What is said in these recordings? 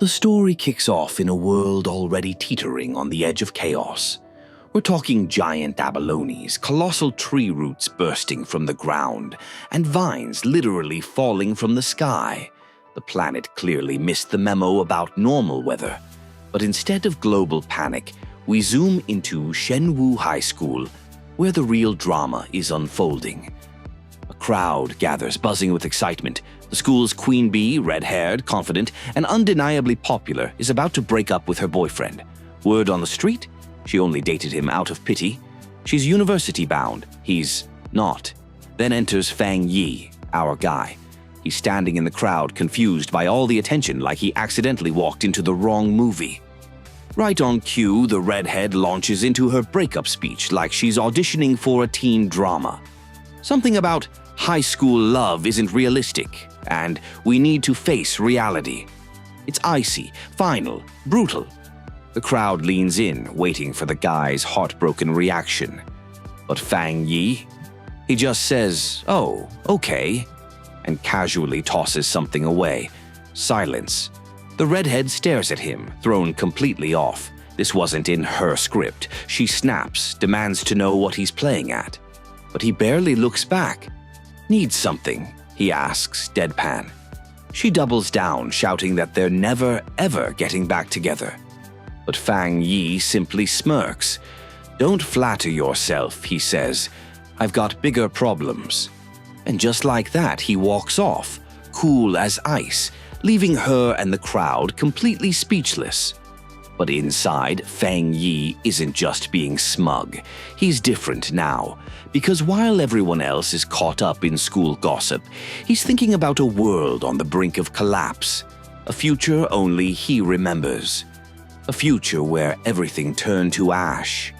The story kicks off in a world already teetering on the edge of chaos. We're talking giant abalones, colossal tree roots bursting from the ground, and vines literally falling from the sky. The planet clearly missed the memo about normal weather. But instead of global panic, we zoom into Shenwu High School, where the real drama is unfolding. A crowd gathers, buzzing with excitement. The school's queen bee, red-haired, confident, and undeniably popular, is about to break up with her boyfriend. Word on the street? She only dated him out of pity. She's university-bound. He's not. Then enters Fang Yi, our guy. He's standing in the crowd, confused by all the attention, like he accidentally walked into the wrong movie. Right on cue, the redhead launches into her breakup speech like she's auditioning for a teen drama. Something about high school love isn't realistic, and we need to face reality. It's icy, final, brutal. The crowd leans in, waiting for the guy's heartbroken reaction. But Fang Yi? He just says, "Oh, okay," and casually tosses something away. Silence. The redhead stares at him, thrown completely off. This wasn't in her script. She snaps, demands to know what he's playing at. But he barely looks back. "Need something?" he asks, deadpan. She doubles down, shouting that they're never, ever getting back together. But Fang Yi simply smirks. "Don't flatter yourself," he says. "I've got bigger problems." And just like that, he walks off, cool as ice, leaving her and the crowd completely speechless. But inside, Fang Yi isn't just being smug. He's different now, because while everyone else is caught up in school gossip, he's thinking about a world on the brink of collapse, a future only he remembers, a future where everything turned to ash.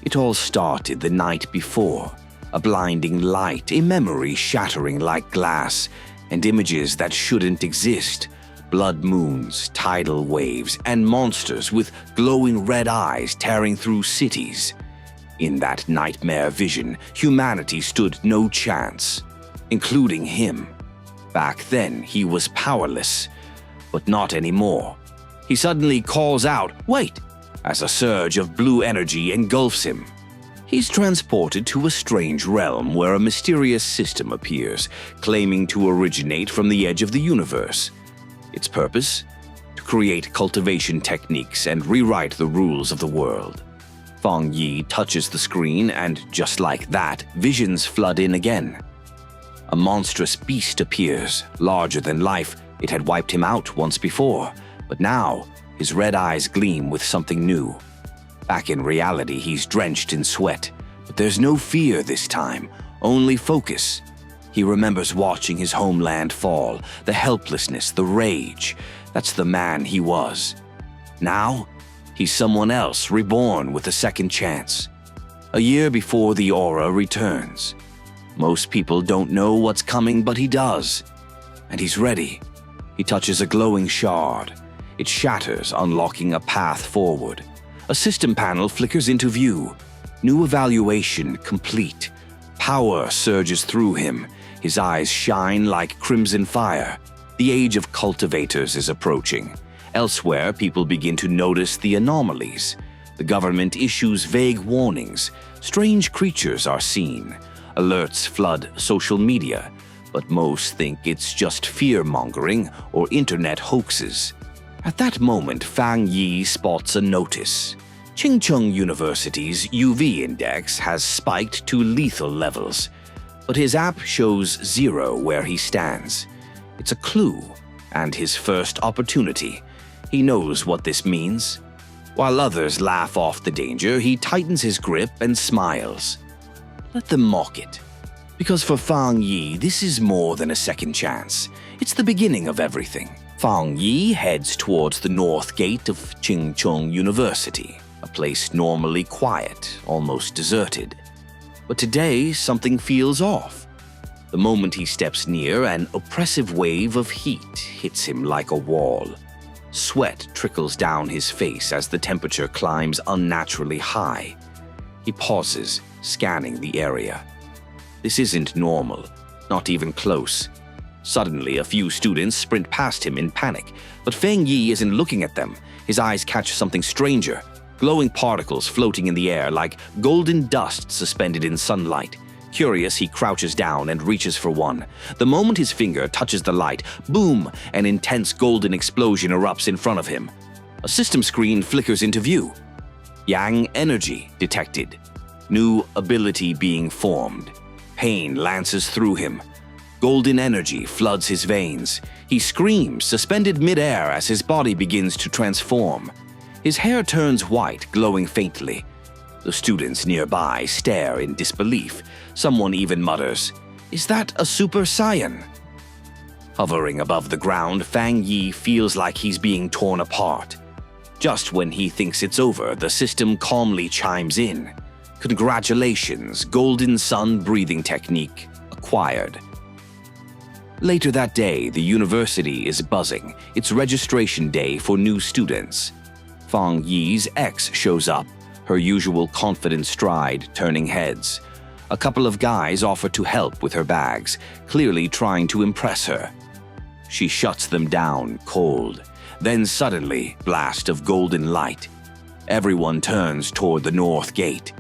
It all started the night before, a blinding light, a memory shattering like glass, and images that shouldn't exist. Blood moons, tidal waves, and monsters with glowing red eyes tearing through cities. In that nightmare vision, humanity stood no chance, including him. Back then, he was powerless, but not anymore. He suddenly calls out, "Wait!" as a surge of blue energy engulfs him. He's transported to a strange realm where a mysterious system appears, claiming to originate from the edge of the universe. Its purpose? To create cultivation techniques and rewrite the rules of the world. Fang Yi touches the screen, and just like that, visions flood in again. A monstrous beast appears, larger than life. It had wiped him out once before, but now his red eyes gleam with something new. Back in reality, he's drenched in sweat, but there's no fear this time, only focus. He remembers watching his homeland fall, the helplessness, the rage. That's the man he was. Now, he's someone else, reborn with a second chance. A year before the aura returns. Most people don't know what's coming, but he does. And he's ready. He touches a glowing shard. It shatters, unlocking a path forward. A system panel flickers into view. New evaluation complete. Power surges through him. His eyes shine like crimson fire. The age of cultivators is approaching. Elsewhere, people begin to notice the anomalies. The government issues vague warnings. Strange creatures are seen. Alerts flood social media, but most think it's just fear-mongering or internet hoaxes. At that moment, Fang Yi spots a notice. Chingcheng University's UV index has spiked to lethal levels, but his app shows 0 where he stands. It's a clue, and his first opportunity. He knows what this means. While others laugh off the danger, he tightens his grip and smiles. Let them mock it. Because for Fang Yi, this is more than a second chance. It's the beginning of everything. Fang Yi heads towards the north gate of Chingcheng University, a place normally quiet, almost deserted. But today, something feels off. The moment he steps near, an oppressive wave of heat hits him like a wall. Sweat trickles down his face as the temperature climbs unnaturally high. He pauses, scanning the area. This isn't normal, not even close. Suddenly, a few students sprint past him in panic, but Fang Yi isn't looking at them. His eyes catch something stranger, glowing particles floating in the air like golden dust suspended in sunlight. Curious, he crouches down and reaches for one. The moment his finger touches the light, boom, an intense golden explosion erupts in front of him. A system screen flickers into view. Yang energy detected. New ability being formed. Pain lances through him. Golden energy floods his veins. He screams, suspended midair as his body begins to transform. His hair turns white, glowing faintly. The students nearby stare in disbelief. Someone even mutters, "Is that a Super Saiyan?" Hovering above the ground, Fang Yi feels like he's being torn apart. Just when he thinks it's over, the system calmly chimes in. Congratulations, Golden Sun breathing technique acquired. Later that day, the university is buzzing. It's registration day for new students. Fang Yi's ex shows up, her usual confident stride turning heads. A couple of guys offer to help with her bags, clearly trying to impress her. She shuts them down, cold. Then suddenly, blast of golden light. Everyone turns toward the north gate.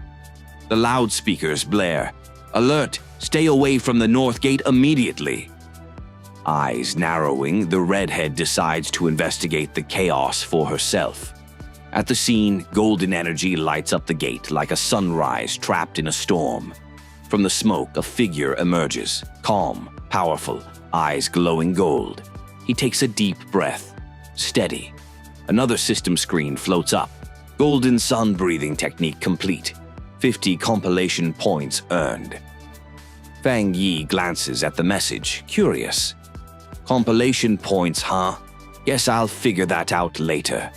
The loudspeakers blare, "Alert! Stay away from the north gate immediately!" Eyes narrowing, the redhead decides to investigate the chaos for herself. At the scene, golden energy lights up the gate like a sunrise trapped in a storm. From the smoke, a figure emerges, calm, powerful, eyes glowing gold. He takes a deep breath. Steady. Another system screen floats up. Golden Sun breathing technique complete. 50 compilation points earned. Fang Yi glances at the message, curious. Compilation points, huh? Guess I'll figure that out later.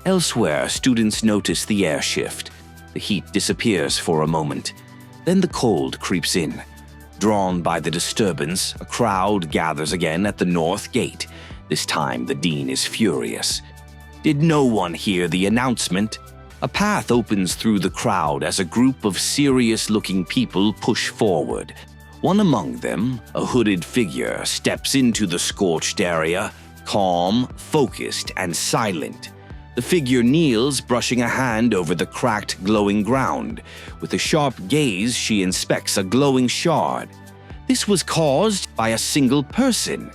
Elsewhere, students notice the air shift. The heat disappears for a moment. Then the cold creeps in. Drawn by the disturbance, a crowd gathers again at the north gate. This time, the dean is furious. Did no one hear the announcement? A path opens through the crowd as a group of serious-looking people push forward. One among them, a hooded figure, steps into the scorched area, calm, focused, and silent. The figure kneels, brushing a hand over the cracked, glowing ground. With a sharp gaze, she inspects a glowing shard. This was caused by a single person.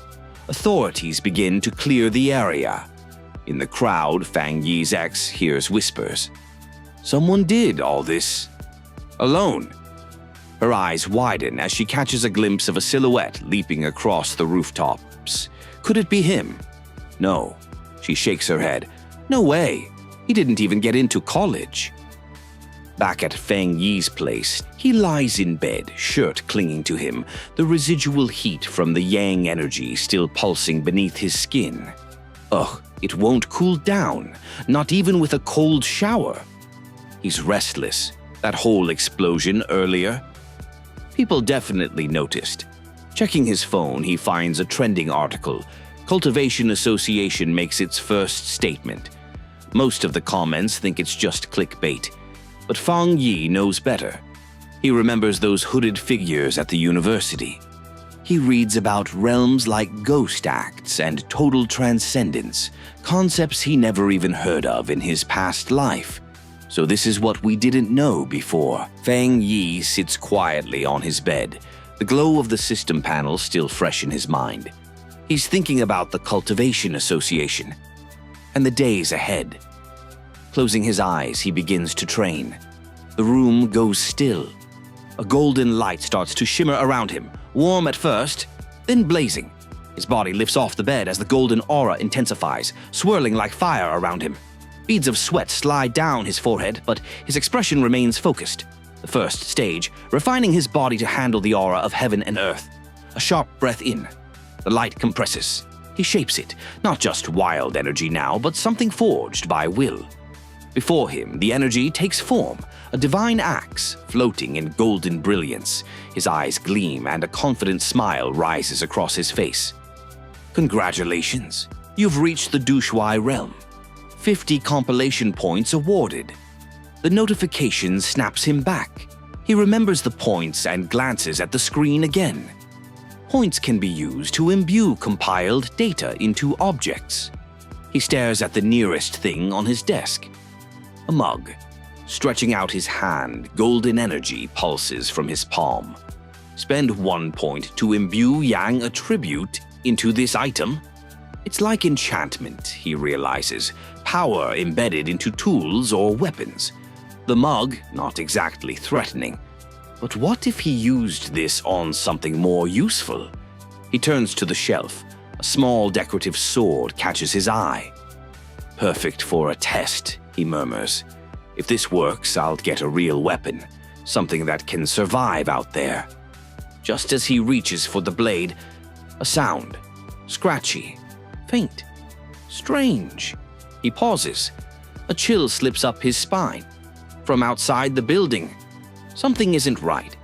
Authorities begin to clear the area. In the crowd, Fang Yi's ex hears whispers. Someone did all this. Alone. Her eyes widen as she catches a glimpse of a silhouette leaping across the rooftops. Could it be him? No. She shakes her head. No way. He didn't even get into college. Back at Fang Yi's place, he lies in bed, shirt clinging to him, the residual heat from the yang energy still pulsing beneath his skin. Ugh, it won't cool down, not even with a cold shower. He's restless. That whole explosion earlier. People definitely noticed. Checking his phone, he finds a trending article. Cultivation Association makes its first statement. Most of the comments think it's just clickbait. But Fang Yi knows better. He remembers those hooded figures at the university. He reads about realms like ghost acts and total transcendence, concepts he never even heard of in his past life. So this is what we didn't know before. Fang Yi sits quietly on his bed, the glow of the system panel still fresh in his mind. He's thinking about the Cultivation Association and the days ahead. Closing his eyes, he begins to train. The room goes still. A golden light starts to shimmer around him, warm at first, then blazing. His body lifts off the bed as the golden aura intensifies, swirling like fire around him. Beads of sweat slide down his forehead, but his expression remains focused. The first stage, refining his body to handle the aura of heaven and earth. A sharp breath in. The light compresses. He shapes it, not just wild energy now, but something forged by will. Before him, the energy takes form, a divine axe floating in golden brilliance. His eyes gleam and a confident smile rises across his face. Congratulations, you've reached the Dushui realm. 50 compilation points awarded. The notification snaps him back. He remembers the points and glances at the screen again. Points can be used to imbue compiled data into objects. He stares at the nearest thing on his desk. A mug. Stretching out his hand, golden energy pulses from his palm. Spend 1 point to imbue Yang attribute into this item. It's like enchantment, he realizes, power embedded into tools or weapons. The mug, not exactly threatening. But what if he used this on something more useful? He turns to the shelf. A small decorative sword catches his eye. Perfect for a test, he murmurs. If this works, I'll get a real weapon, something that can survive out there. Just as he reaches for the blade, a sound. Scratchy. Faint. Strange. He pauses. A chill slips up his spine. From outside the building, something isn't right.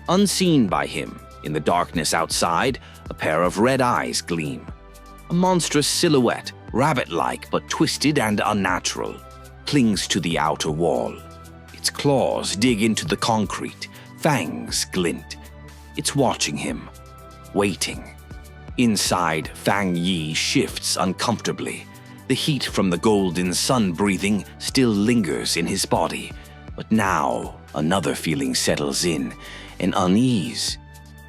Unseen by him, in the darkness outside, a pair of red eyes gleam. A monstrous silhouette, rabbit-like but twisted and unnatural, clings to the outer wall. Its claws dig into the concrete, fangs glint. It's watching him, waiting. Inside, Fang Yi shifts uncomfortably. The heat from the golden sun breathing still lingers in his body, but now another feeling settles in, an unease.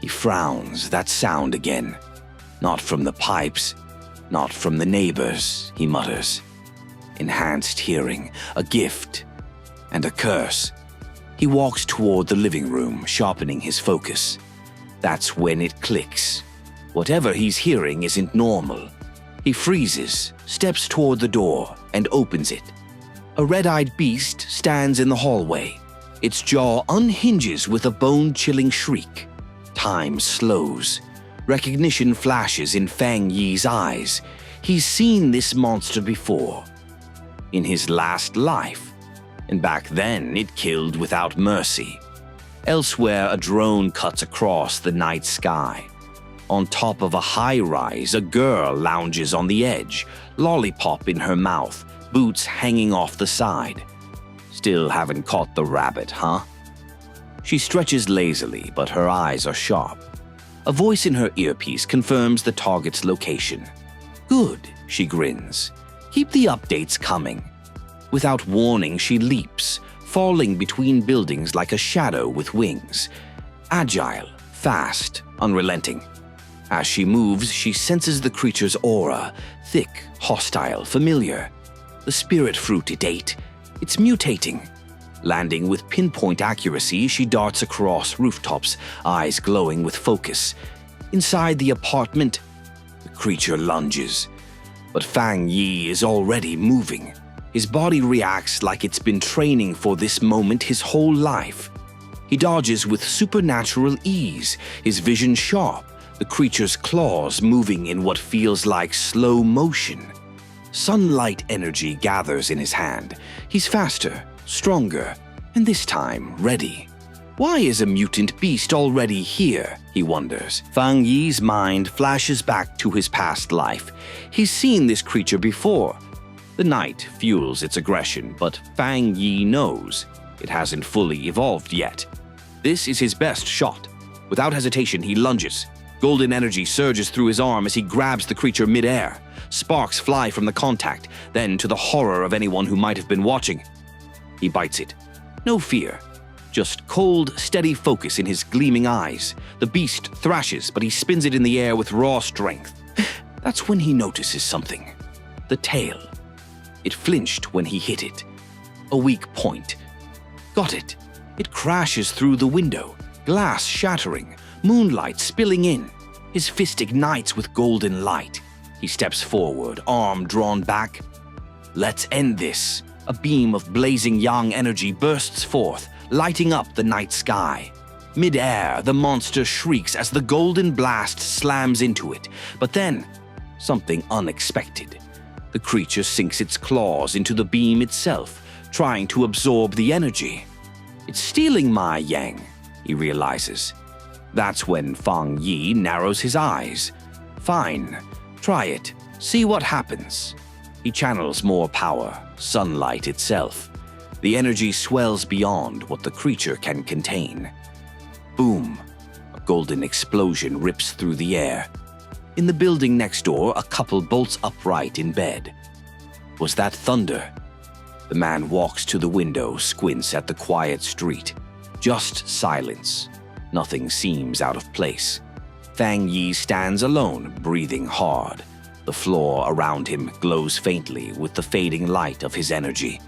He frowns, that sound again. Not from the pipes, not from the neighbors, he mutters. Enhanced hearing, a gift, and a curse. He walks toward the living room, sharpening his focus. That's when it clicks. Whatever he's hearing isn't normal. He freezes, steps toward the door, and opens it. A red-eyed beast stands in the hallway. Its jaw unhinges with a bone-chilling shriek. Time slows. Recognition flashes in Fang Yi's eyes. He's seen this monster before. In his last life. And back then, it killed without mercy. Elsewhere, a drone cuts across the night sky. On top of a high-rise, a girl lounges on the edge, lollipop in her mouth, boots hanging off the side. Still haven't caught the rabbit, huh? She stretches lazily, but her eyes are sharp. A voice in her earpiece confirms the target's location. Good, she grins. Keep the updates coming. Without warning, she leaps, falling between buildings like a shadow with wings. Agile, fast, unrelenting. As she moves, she senses the creature's aura, thick, hostile, familiar. The spirit fruit it ate. It's mutating. Landing with pinpoint accuracy, she darts across rooftops, eyes glowing with focus. Inside the apartment, the creature lunges. But Fang Yi is already moving. His body reacts like it's been training for this moment his whole life. He dodges with supernatural ease, his vision sharp, the creature's claws moving in what feels like slow motion. Sunlight energy gathers in his hand. He's faster, stronger, and this time ready. Why is a mutant beast already here, he wonders. Fang Yi's mind flashes back to his past life. He's seen this creature before. The night fuels its aggression, but Fang Yi knows it hasn't fully evolved yet. This is his best shot. Without hesitation, he lunges. Golden energy surges through his arm as he grabs the creature midair. Sparks fly from the contact, then to the horror of anyone who might have been watching. He bites it. No fear. Just cold, steady focus in his gleaming eyes. The beast thrashes, but he spins it in the air with raw strength. That's when he notices something. The tail. It flinched when he hit it. A weak point. Got it. It crashes through the window, glass shattering, moonlight spilling in. His fist ignites with golden light. He steps forward, arm drawn back. Let's end this. A beam of blazing yang energy bursts forth, lighting up the night sky. Mid-air, the monster shrieks as the golden blast slams into it. But then, something unexpected. The creature sinks its claws into the beam itself, trying to absorb the energy. It's stealing my yang, he realizes. That's when Fang Yi narrows his eyes. Fine, try it, see what happens. He channels more power, sunlight itself. The energy swells beyond what the creature can contain. Boom. A golden explosion rips through the air. In the building next door, a couple bolts upright in bed. Was that thunder? The man walks to the window, squints at the quiet street. Just silence. Nothing seems out of place. Fang Yi stands alone, breathing hard. The floor around him glows faintly with the fading light of his energy.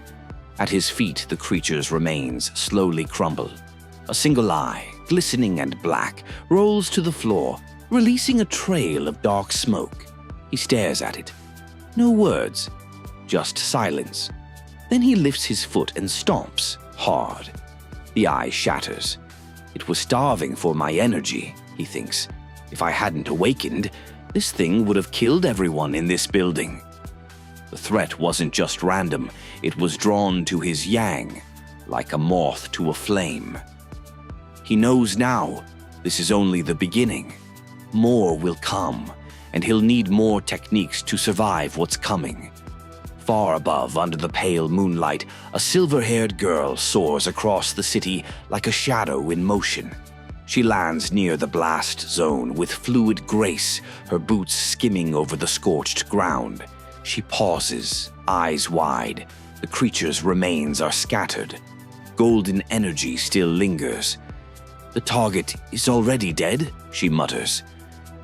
At his feet, the creature's remains slowly crumble. A single eye, glistening and black, rolls to the floor, releasing a trail of dark smoke. He stares at it. No words, just silence. Then he lifts his foot and stomps hard. The eye shatters. It was starving for my energy, he thinks. If I hadn't awakened, this thing would have killed everyone in this building. The threat wasn't just random, it was drawn to his yang, like a moth to a flame. He knows now, this is only the beginning. More will come, and he'll need more techniques to survive what's coming. Far above, under the pale moonlight, a silver-haired girl soars across the city like a shadow in motion. She lands near the blast zone with fluid grace, her boots skimming over the scorched ground. She pauses, eyes wide. The creature's remains are scattered. Golden energy still lingers. The target is already dead, she mutters.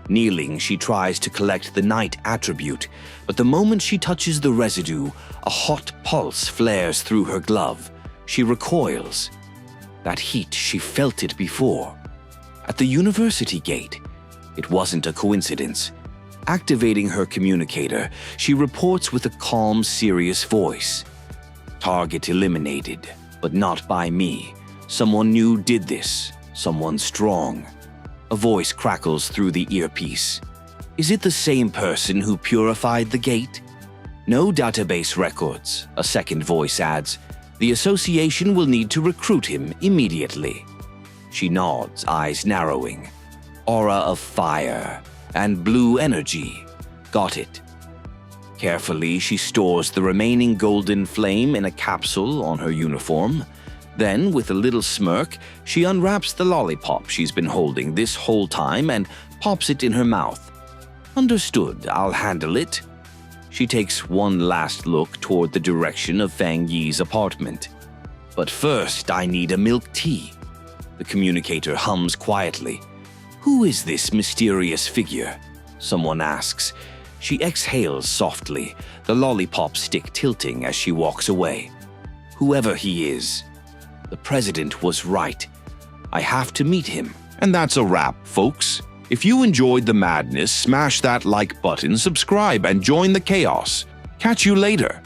Kneeling, she tries to collect the night attribute, but the moment she touches the residue, a hot pulse flares through her glove. She recoils. That heat, she felt it before. At the university gate. It wasn't a coincidence. Activating her communicator, she reports with a calm, serious voice. Target eliminated, but not by me. Someone new did this. Someone strong. A voice crackles through the earpiece. Is it the same person who purified the gate? No database records, a second voice adds. The association will need to recruit him immediately. She nods, eyes narrowing. Aura of fire and blue energy. Got it. Carefully, she stores the remaining golden flame in a capsule on her uniform. Then, with a little smirk, she unwraps the lollipop she's been holding this whole time and pops it in her mouth. Understood, I'll handle it. She takes one last look toward the direction of Fang Yi's apartment. But first, I need a milk tea. The communicator hums quietly. Who is this mysterious figure? Someone asks. She exhales softly, the lollipop stick tilting as she walks away. Whoever he is, the president was right. I have to meet him. And that's a wrap, folks. If you enjoyed the madness, smash that like button, subscribe, and join the chaos. Catch you later.